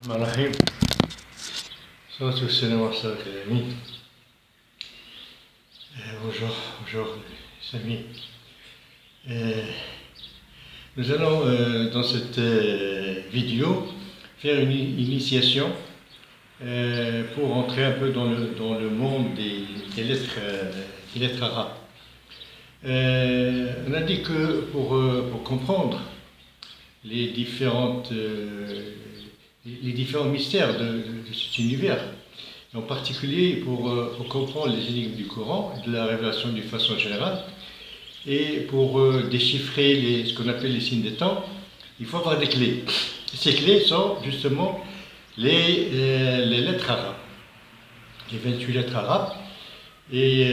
Malahim, salatu wassalam ala rasulil amin. Bonjour les amis. Nous allons dans cette vidéo faire une initiation pour entrer un peu dans le monde des lettres arabes. On a dit que pour comprendre les différents mystères de cet univers, en particulier pour comprendre les énigmes du Coran, de la révélation d'une façon générale, et pour déchiffrer ce qu'on appelle les signes des temps, il faut avoir des clés. Ces clés sont justement les lettres arabes, les 28 lettres arabes, et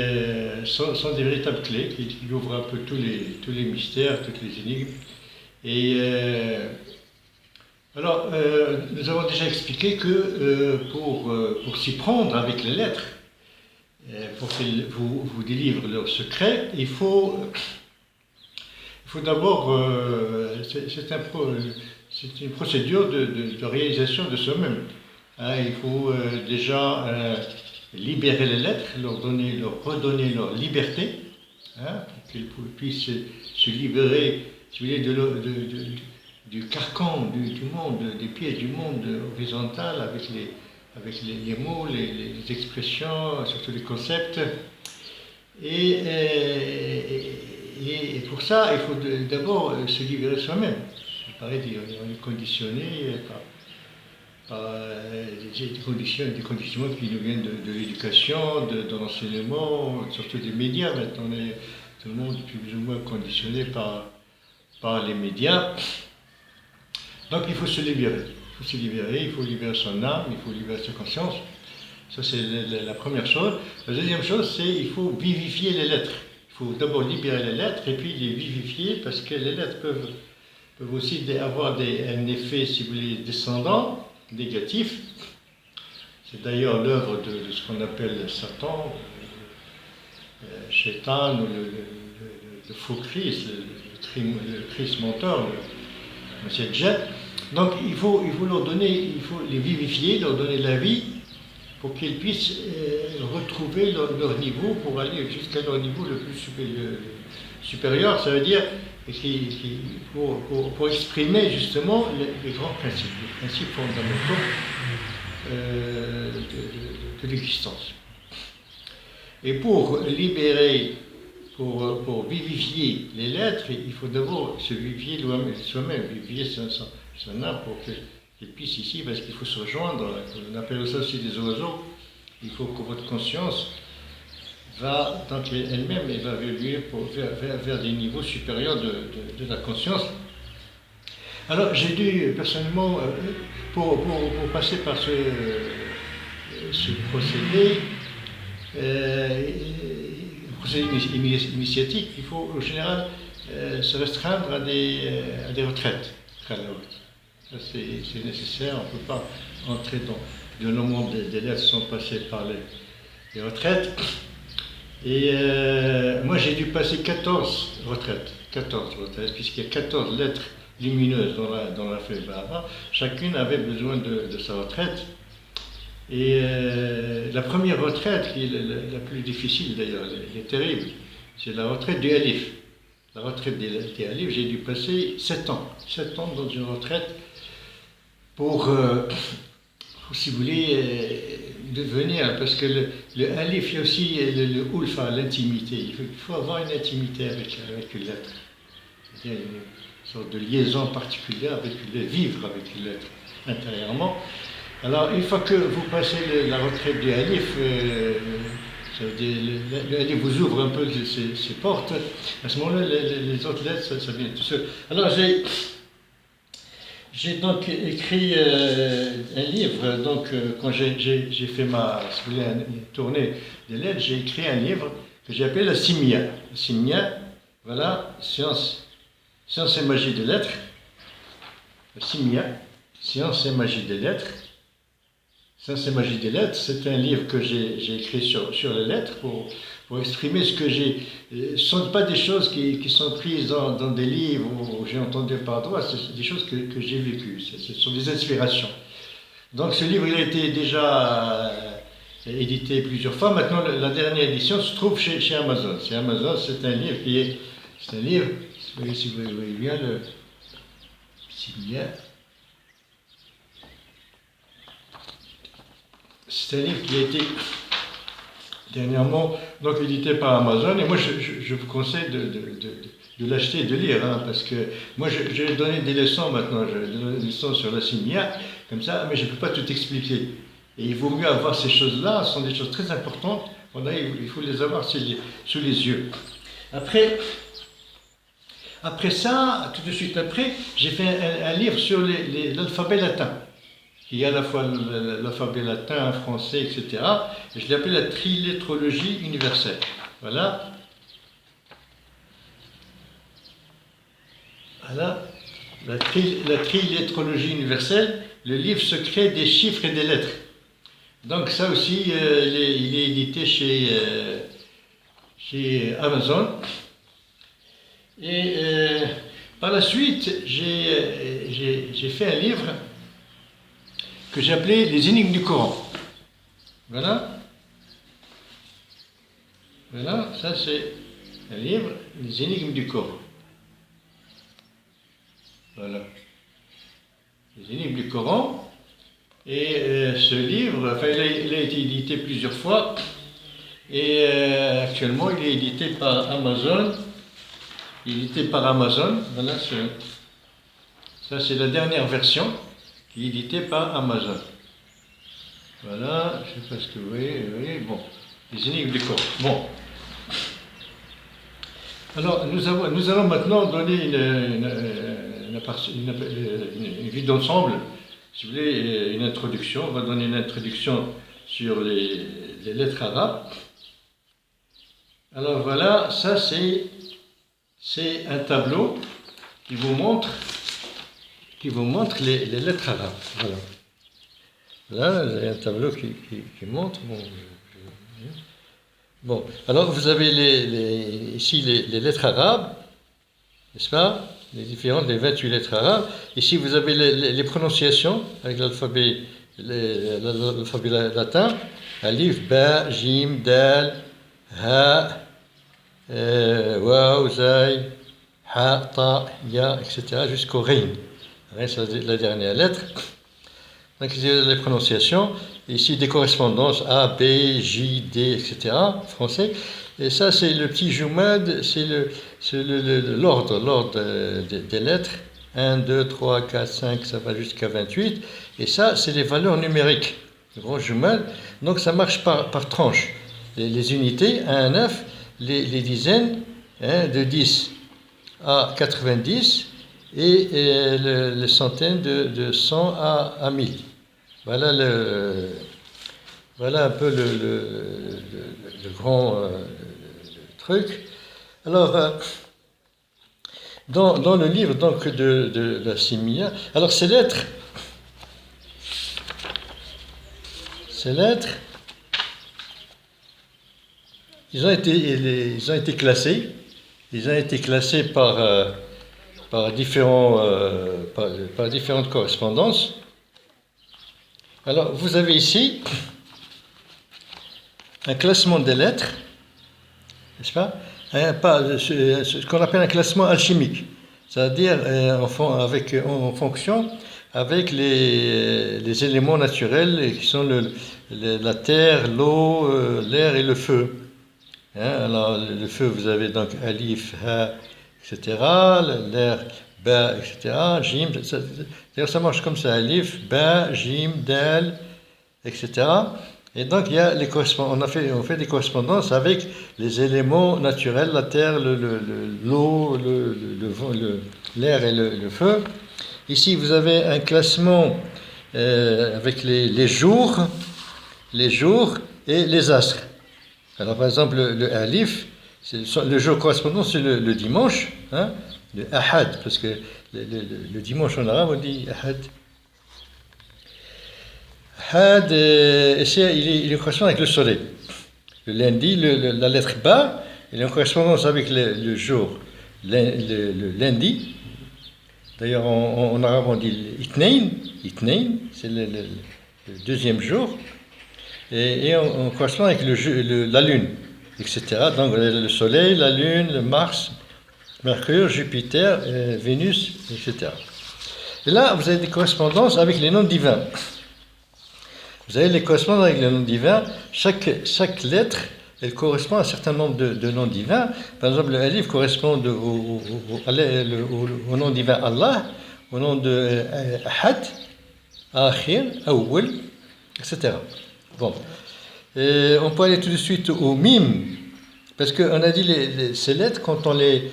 sont des véritables clés qui ouvrent un peu tous les mystères, toutes les énigmes. Et alors, nous avons déjà expliqué que pour s'y prendre avec les lettres, pour qu'elles vous délivrent leurs secrets, il faut d'abord, c'est une procédure de réalisation de soi-même. Il faut déjà libérer les lettres, leur redonner leur liberté, pour qu'elles puissent se libérer, si vous voulez, du carcan du monde, des pièges du monde horizontal, avec les mots, les expressions, surtout les concepts. Et pour ça, il faut d'abord se libérer soi-même. Il paraît qu'on est conditionné par des conditionnements qui nous viennent de l'éducation, de l'enseignement, surtout des médias. Maintenant, tout le monde est plus ou moins conditionné par les médias. Donc il faut se libérer. Il faut libérer son âme, il faut libérer sa conscience. Ça, c'est la première chose. La deuxième chose, c'est qu'il faut vivifier les lettres. Il faut d'abord libérer les lettres et puis les vivifier, parce que les lettres peuvent aussi avoir un effet, si vous voulez, descendant, négatif. C'est d'ailleurs l'œuvre de ce qu'on appelle Satan, Shaitan, ou le faux Christ, le Christ menteur, le jet. Donc il faut les vivifier, leur donner la vie, pour qu'ils puissent retrouver leur niveau, pour aller jusqu'à leur niveau le plus supérieur. Ça veut dire pour exprimer justement les grands principes, les principes fondamentaux de l'existence. Et pour libérer, pour vivifier les lettres, il faut d'abord se vivifier soi-même, vivifier son âme pour qu'il puisse ici, parce qu'il faut se rejoindre. On appelle ça aussi des oiseaux. Il faut que votre conscience va, donc elle-même, elle va évoluer vers des niveaux supérieurs de la conscience. Alors j'ai dû personnellement, pour passer par ce procédé, initiatique, il faut en général se restreindre à des retraites. Ça, c'est nécessaire, on ne peut pas entrer dans le monde des lettres sans passer par les retraites. Et moi j'ai dû passer 14 retraites, puisqu'il y a 14 lettres lumineuses dans la feuille Bahara. Chacune avait besoin de sa retraite. Et la première retraite, qui est la plus difficile d'ailleurs, elle est terrible, c'est la retraite du Alif. La retraite des Alif, j'ai dû passer 7 ans dans une retraite pour si vous voulez, devenir, parce que le Alif, il y a aussi le Ulfa, l'intimité. Il faut avoir une intimité avec une lettre. C'est-à-dire une sorte de liaison particulière vivre avec une lettre intérieurement. Alors, une fois que vous passez la retraite du Alif, le Alif vous ouvre un peu ses portes. À ce moment-là, les autres lettres, ça vient tout seul. Alors, j'ai donc écrit un livre. Donc, quand j'ai fait si vous voulez, une tournée des lettres, j'ai écrit un livre que j'ai appelé la Simia. La Simia, voilà, science et magie des lettres. La Simia, science et magie des lettres. Science et magie des lettres, c'est un livre que j'ai écrit sur les lettres pour exprimer ce que j'ai. Ce ne sont pas des choses qui sont prises dans des livres où j'ai entendu par droit, c'est des choses que j'ai vécues, ce sont des inspirations. Donc ce livre il a été déjà édité plusieurs fois. Maintenant la dernière édition se trouve chez Amazon. Chez Amazon, c'est un livre qui est... C'est un livre, si vous voyez bien le... C'est un livre qui a été dernièrement donc édité par Amazon et moi je vous conseille de l'acheter et de lire hein, parce que moi j'ai donné des leçons maintenant, j'ai donné des leçons sur la simia comme ça, mais je ne peux pas tout expliquer. Et il vaut mieux avoir ces choses-là, ce sont des choses très importantes, voilà, il faut les avoir sous les yeux. Après ça, tout de suite après, j'ai fait un livre sur l'alphabet latin. Il y a à la fois l'alphabet latin, français, etc. Et je l'ai appelé la trilettrologie universelle. Voilà. Voilà. La trilettrologie universelle, le livre secret des chiffres et des lettres. Donc ça aussi, il est édité chez Amazon. Et par la suite, j'ai fait un livre que j'ai appelé Les énigmes du Coran. Voilà. Voilà, ça c'est un livre, Les énigmes du Coran. Voilà. Les énigmes du Coran. Et ce livre, enfin, il a été édité plusieurs fois. Et actuellement, il est édité par Amazon. Voilà, ça c'est la dernière version qui est éditée par Amazon. Voilà, je ne sais pas ce que vous voyez, bon, les énigmes du Coran. Bon. Alors, nous allons maintenant donner une vue d'ensemble, si vous voulez, une introduction. On va donner une introduction sur les lettres arabes. Alors voilà, ça c'est un tableau qui vous montre les lettres arabes. Voilà. Là, il y a un tableau qui montre. Bon, alors vous avez ici les lettres arabes, n'est-ce pas? Les 28 lettres arabes. Ici, vous avez les prononciations avec l'alphabet latin. Alif, Ba, Jim, Dal, Ha, Waw, Zay, Ha, Ta, Ya, etc. jusqu'au Rin. C'est la dernière lettre. Donc, ici, les prononciations. Ici, des correspondances A, B, J, D, etc. Français. Et ça, c'est le petit jumad, c'est l'ordre des lettres. 1, 2, 3, 4, 5, ça va jusqu'à 28. Et ça, c'est les valeurs numériques. Le grand jumad. Donc, ça marche par tranche. Les unités, 1 à 9, les dizaines, de 10 à 90, et les centaines de 100 à 1000. Voilà un peu le grand truc. Alors, dans le livre donc, de la Simia, alors ces lettres, ils ont été classés. Ils ont été classés par différentes correspondances. Alors, vous avez ici un classement des lettres, n'est-ce pas? Ce qu'on appelle un classement alchimique, c'est-à-dire en fonction avec les éléments naturels qui sont la terre, l'eau, l'air et le feu. Alors, le feu, vous avez donc alif, ha, etc., l'air, ba, etc., jim, d'ailleurs ça marche comme ça, alif, ba, jim, dal, etc. Et donc il y a on fait des correspondances avec les éléments naturels, la terre, l'eau, l'air et le feu. Ici vous avez un classement avec les jours et les astres. Alors par exemple le alif, le jour correspondant c'est le dimanche, hein, le ahad, parce que le dimanche en arabe on dit ahad. Ahad, il est en correspondance avec le soleil. Le lundi, la lettre Ba, il est en correspondance avec le jour, le lundi. D'ailleurs en arabe on dit itnain, c'est le deuxième jour, et on correspond avec la Lune, etc. Donc le Soleil, la Lune, le Mars, Mercure, Jupiter, Vénus, etc. Et là, vous avez des correspondances avec les noms divins. Vous avez les correspondances avec les noms divins. Chaque lettre, elle correspond à un certain nombre de noms divins. Par exemple, le alif correspond au nom divin Allah, au nom de Ahad, Akhir, Awwal, etc. Bon. Et on peut aller tout de suite au mim, parce qu'on a dit ces lettres, quand on les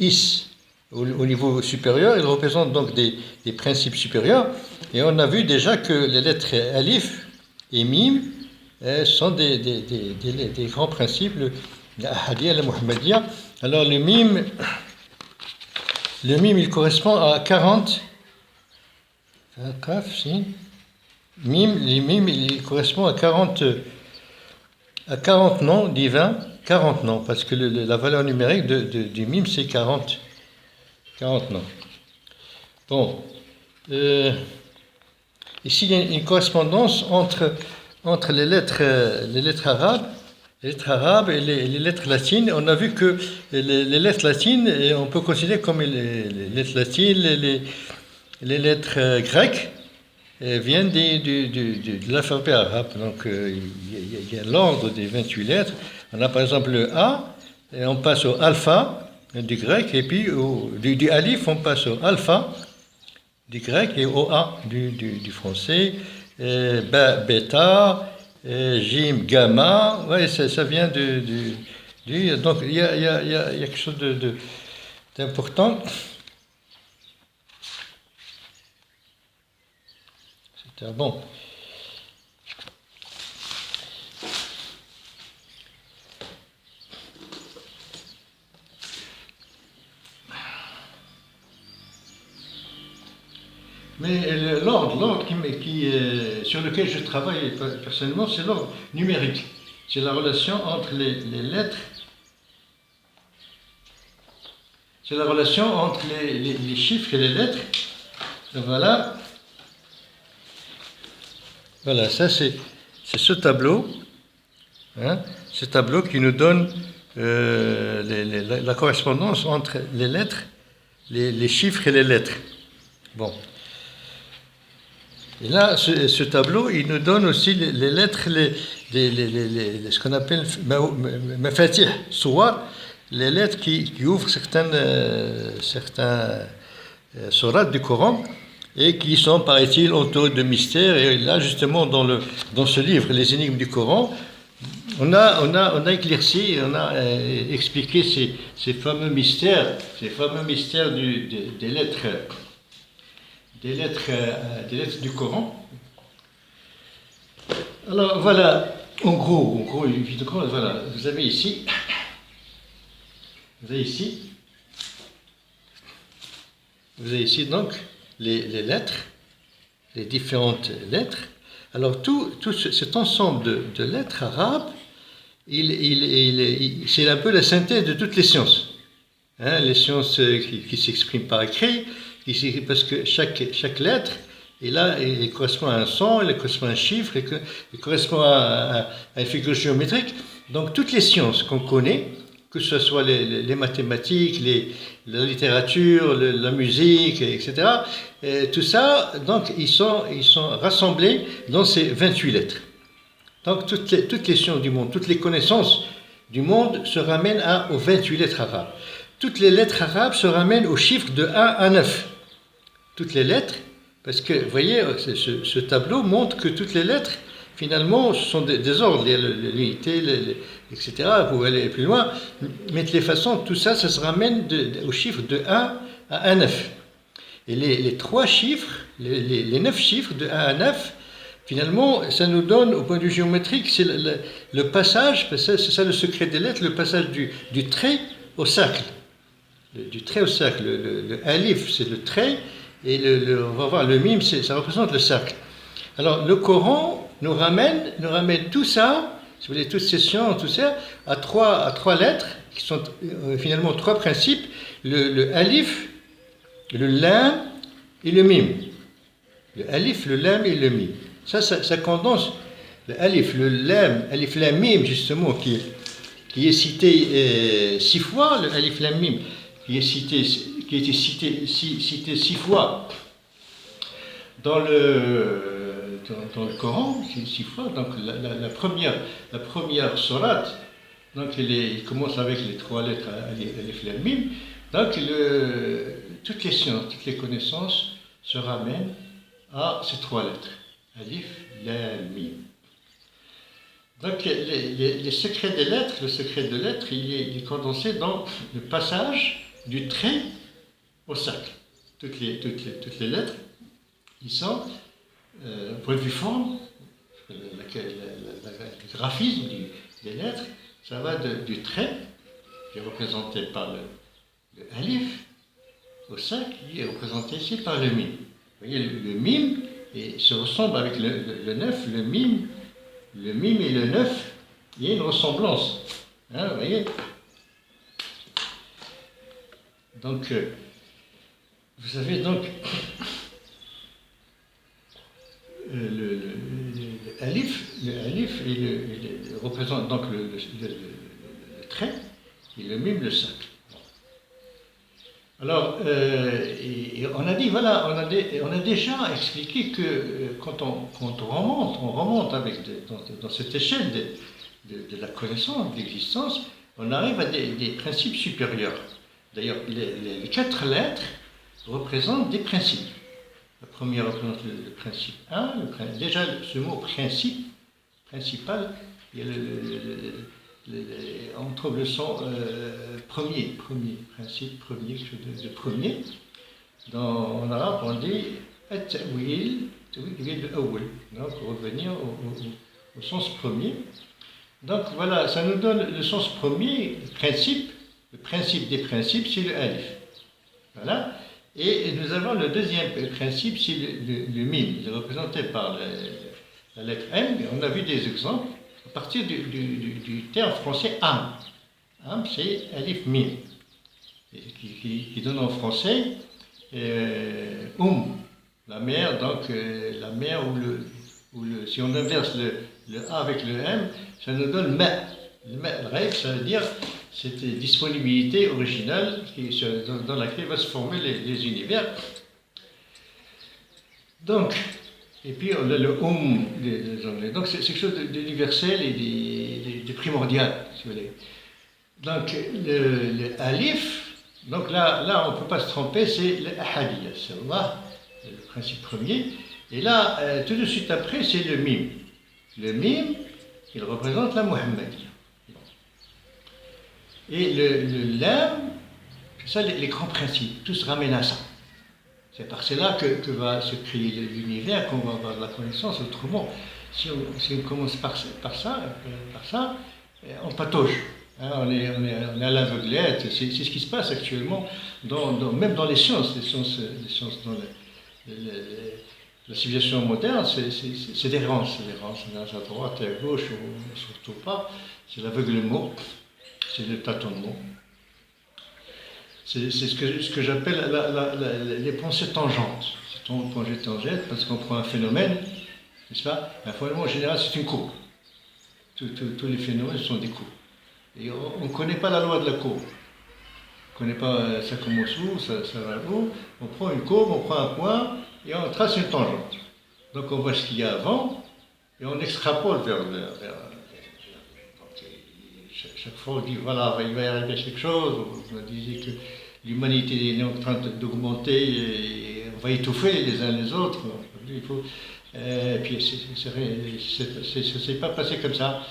hisse au niveau supérieur, elles représentent donc des principes supérieurs. Et on a vu déjà que les lettres alif et mim sont des grands principes, la ahadiyya, la muhammadiyya. Alors le mim, il correspond à 40. Mim, il correspond à 40 noms divins, 40 noms, parce que la valeur numérique du mim, c'est 40 noms. Bon. Ici, il y a une correspondance entre les lettres arabes et les lettres latines. On a vu que les lettres latines, on peut considérer comme les lettres latines, les lettres grecques viennent de l'alphabet arabe. Donc, il y a l'ordre des 28 lettres. On a par exemple le A, et on passe au alpha du grec, et puis du alif, on passe au alpha du grec et au A du français, bêta, jim, gamma, ouais, ça vient du donc il y a quelque chose d'important. C'était bon. Mais l'ordre sur lequel je travaille personnellement, c'est l'ordre numérique. C'est la relation entre les lettres. C'est la relation entre les chiffres et les lettres. Voilà. Voilà, ça c'est ce tableau. Hein, ce tableau qui nous donne la correspondance entre les lettres, les chiffres et les lettres. Bon. Et là, ce tableau, il nous donne aussi les lettres, ce qu'on appelle mafatih, suwar, les lettres qui ouvrent certains sourates du Coran et qui sont, paraît-il, entourés de mystères. Et là, justement, dans ce livre, Les énigmes du Coran, on a éclairci, on a expliqué ces fameux mystères des lettres. Des lettres du Coran. Alors voilà, en gros, voilà, vous avez ici donc les lettres, les différentes lettres. Alors tout cet ensemble de lettres arabes, c'est un peu la synthèse de toutes les sciences. Hein, les sciences qui s'expriment par écrit, parce que chaque lettre, elle correspond à un son, elle correspond à un chiffre, elle correspond à une figure géométrique. Donc toutes les sciences qu'on connaît, que ce soit les mathématiques, la littérature, la musique, etc., tout ça, donc ils sont rassemblés dans ces 28 lettres. Donc toutes les sciences du monde, toutes les connaissances du monde se ramènent aux 28 lettres arabes. Toutes les lettres arabes se ramènent au chiffre de 1 à 9. Toutes les lettres, parce que, vous voyez, ce tableau montre que toutes les lettres, finalement, ce sont des ordres, l'unité, etc. Vous pouvez aller plus loin, mais de les façons, tout ça, ça se ramène au chiffre de 1 à 9. Et les 3 chiffres, les 9 chiffres de 1 à 9, finalement, ça nous donne, au point de vue géométrique, c'est le passage, c'est ça le secret des lettres, le passage du trait au cercle. Du trait au cercle. Le alif, c'est le trait, et on va voir le mim, ça représente le cercle. Alors, le Coran nous ramène tout ça, si vous voulez, toutes ces sciences, tout ça, à trois lettres, qui sont finalement 3 principes, le alif, le lam et le mim. Le alif, le lam et le mim. Ça condense le alif, le lam, alif lam mim, justement, qui est cité 6 fois, le alif lam mim, qui a été cité 6 fois dans le Coran, 6 fois. Donc la première sourate, donc il commence avec les 3 lettres alif lam mim. Donc toutes les sciences, toutes les connaissances se ramènent à ces 3 lettres, alif lam mim. Donc les secrets des lettres, le secret de lettres, il est condensé dans le passage du trait au cercle. Toutes les lettres, ils sont, point de vue forme, le graphisme des lettres, ça va du trait, qui est représenté par le alif, au cercle, qui est représenté ici par le mim. Vous voyez, le mim se ressemble avec le 9, le mim et le 9, il y a une ressemblance. Hein, vous voyez? Donc, vous savez, donc, le alif représente donc le trait et le mim le cercle. Alors, et on a dit, voilà, on a déjà expliqué que quand on remonte dans cette échelle de la connaissance, de l'existence, on arrive à des principes supérieurs. D'ailleurs, les 4 lettres représentent des principes. La première représente le principe 1, déjà ce mot principe, principal, il y a on trouve le son premier, principe, premier, quelque chose de premier. En arabe, on dit at-ta'wil, donc revenir au sens premier. Donc voilà, ça nous donne le sens premier, le principe des principes, c'est le alif. Voilà. Et nous avons le deuxième principe, c'est le mim, il est représenté par la lettre M, et on a vu des exemples. À partir du terme français âme. Âme, c'est alif mim, qui donne en français la mer, donc la mer si on inverse le A avec le M, ça nous donne ma. Le règle, ça veut dire cette disponibilité originale dans laquelle va se former les univers. Donc, et puis on a le des anglais. Donc c'est quelque chose d'universel et de primordial, si vous voulez. Donc le alif, donc là on ne peut pas se tromper, c'est le ahadiyya, c'est Allah, le principe premier. Et là, tout de suite après, c'est le mim. Le mim, il représente la Muhammadiyya. Et le lam, ça les grands principes, tout se ramène à ça. C'est par cela que va se créer l'univers, qu'on va avoir la connaissance. Autrement, si on commence par ça, on patauge. Hein, on est à l'aveuglette. C'est ce qui se passe actuellement, même dans les sciences dans la civilisation moderne, c'est des rances. On est à droite et à gauche, surtout pas. C'est l'aveuglement, c'est le tâtonnement. C'est ce que j'appelle les pensées tangentes. C'est une pensée tangente parce qu'on prend un phénomène, n'est-ce pas? Un phénomène en général, c'est une courbe. Tous les phénomènes sont des courbes. Et on ne connaît pas la loi de la courbe. On ne connaît pas ça commence où, ça va où. On prend une courbe, on prend un point et on trace une tangente. Donc on voit ce qu'il y a avant et on extrapole vers chaque fois on dit voilà, il va y arriver quelque chose. On disait que l'humanité est en train d'augmenter et on va étouffer les uns les autres. Il faut, et puis ça ne s'est pas passé comme ça.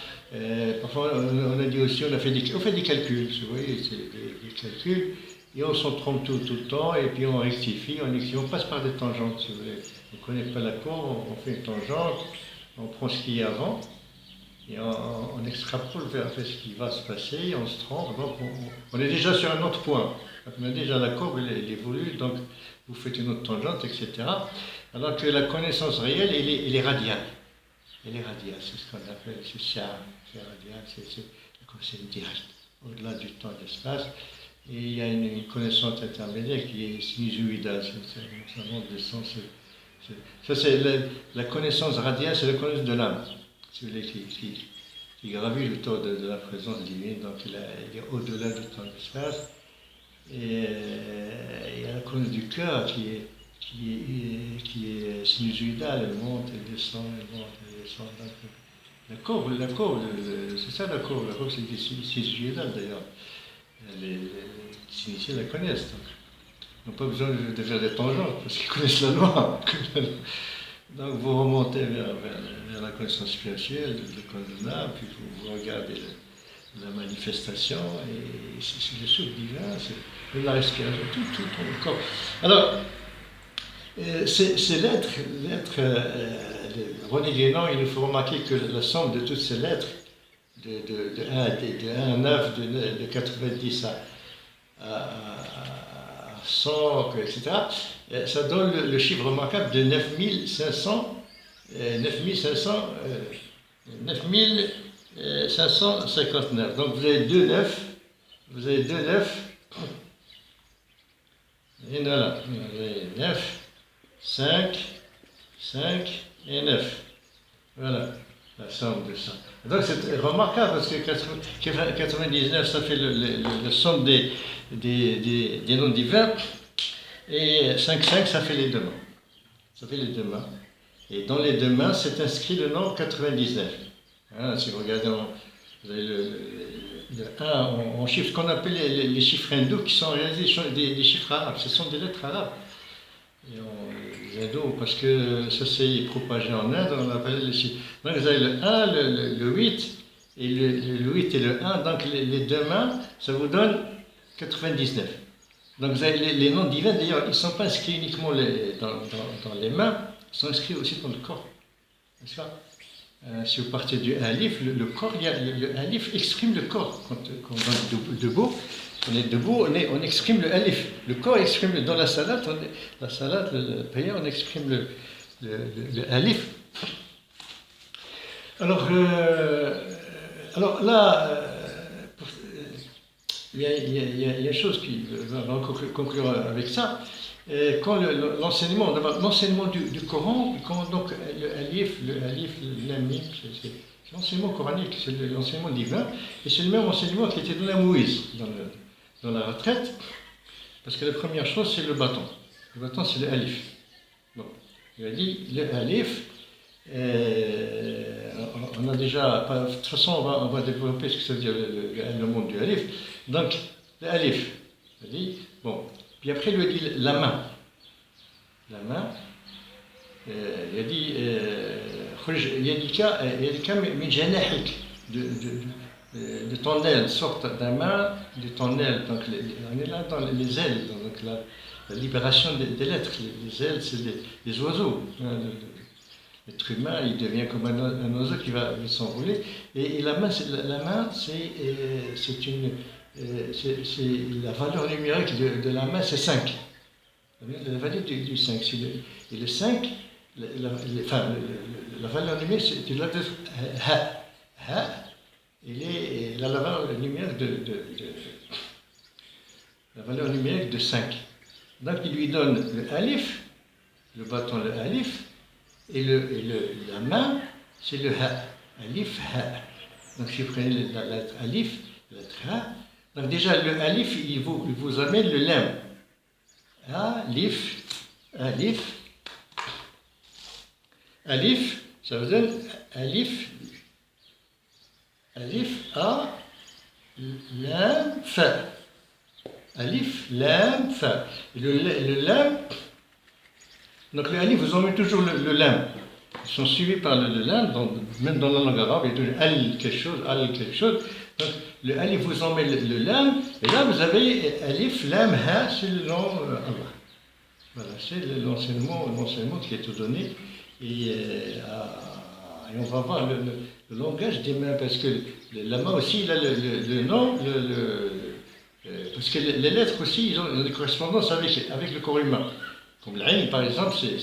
Parfois on a dit aussi, on fait des calculs, vous voyez, c'est des calculs, et on s'en trompe tout le temps, et puis on rectifie, on passe par des tangentes, si vous voulez. On ne connaît pas la courbe, on fait une tangente, on prend ce qu'il y a avant, et on extrapole vers ce qui va se passer, on se trompe, donc on est déjà sur un autre point. On a déjà la courbe, elle évolue, donc vous faites une autre tangente, etc. Alors que la connaissance réelle, elle est radiale. Elle est radiale, c'est ce qu'on appelle, c'est radial, c'est la connaissance directe, au-delà du temps et de l'espace. Et il y a une connaissance intermédiaire qui est sinusoïdale, ça monte des sens Ça, c'est la connaissance radiale, c'est la connaissance de l'âme, si vous voulez, qui gravit autour de la présence divine, donc il est au-delà du temps et de l'espace. Et il y a la connaissance du cœur qui est sinusoïdale, elle monte, elle descend, elle monte, elle descend. La courbe, c'est ça la courbe c'est sinusoïdale d'ailleurs. Les initiés la connaissent. Donc. Ils n'ont pas besoin de faire des tangentes parce qu'ils connaissent la loi. Donc vous remontez vers la connaissance spirituelle, de l'âme, puis vous regardez la manifestation, et c'est le souffle divin, c'est la respiration, tout le corps. Alors, ces lettres, René Guénon, il nous faut remarquer que la somme de toutes ces lettres, de 1 à 9, de 90 à 100, etc., ça donne le chiffre remarquable de 9559. Donc vous avez deux neufs, et voilà, vous avez 9, 5 et 9. Voilà la somme de ça. Donc c'est remarquable parce que 99, ça fait la somme des noms divins, et 5, ça fait les deux mains. Ça fait les deux mains. Et dans les deux mains, c'est inscrit le nombre 99. Hein, si vous regardez, vous avez le 1 en chiffres, ce qu'on appelle les chiffres hindous, qui sont des chiffres arabes. Ce sont des lettres arabes. Les hindous, parce que ça s'est propagé en Inde, on appelle les chiffres. Donc vous avez le 1, le 8, et le 8 et le 1. Donc les deux mains, ça vous donne 99. Donc vous avez les noms divins, d'ailleurs, ils ne sont pas inscrits uniquement dans les mains, ils sont inscrits aussi dans le corps. N'est-ce pas? Si vous partez du alif, le corps, le alif exprime le corps. Quand on est debout, on exprime le alif. Le corps exprime, dans la salade, le prière, on exprime le alif. Alors là, il y a une chose qui va conclure avec ça. Quand l'enseignement du Coran, donc le alif, le mim, c'est l'enseignement coranique, c'est l'enseignement divin, et c'est le même enseignement qui a été donné à Moïse dans la retraite, parce que la première chose, c'est le bâton. Le bâton, c'est le alif. Bon, il a dit le alif. On a déjà, de toute façon, on va développer ce que ça veut dire le monde du alif. Donc, le alif, il dit, bon. Puis après, il lui dit la main. La main, il a dit, Yadika min janahik, de ton aile, sorte d'un main, de ton aile. Donc, on est là dans les ailes, donc la libération des lettres. Les ailes, c'est des oiseaux. L'être humain, il devient comme un oiseau qui va s'envoler. Et la main, c'est la valeur numérique de la main, c'est 5. La valeur du 5. Et le 5, la valeur numérique, c'est la lettre Ha. Ha, il a la valeur numérique la valeur numérique de 5. Donc il lui donne le alif, le bâton le alif, et la main, c'est le ha. Alif, ha. Donc si vous prenez la lettre alif, la lettre ha, donc déjà le alif, il vous amène le lemme. Alif, alif, alif, ça vous donne alif, a, lam, fa. Alif, lam, fa. Et le lam, donc le alif vous emmène toujours le lam. Ils sont suivis par le lam, même dans la langue arabe, il y a toujours al quelque chose. Donc le alif vous emmène le lam, et là vous avez alif, lam, ha, c'est le nom Allah. Voilà, c'est l'enseignement qui est donné. Et on va voir le langage des mains, parce que la main aussi, il a le nom, parce que les lettres aussi, ils ont des correspondances avec le corps humain. Comme l'aïn, par exemple, c'est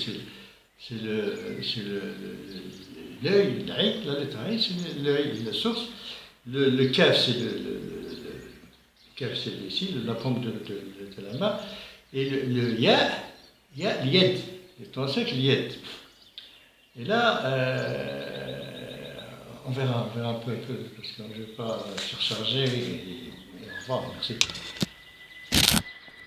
l'œil, l'aïn, la lettre aïn, c'est l'œil, la source. Le kaf, c'est ici, la paume de la main. Et le ya, l'yed. يتونسك اليد. Et là, on verra un peu, parce que je ne vais pas surcharger. Et au revoir, merci.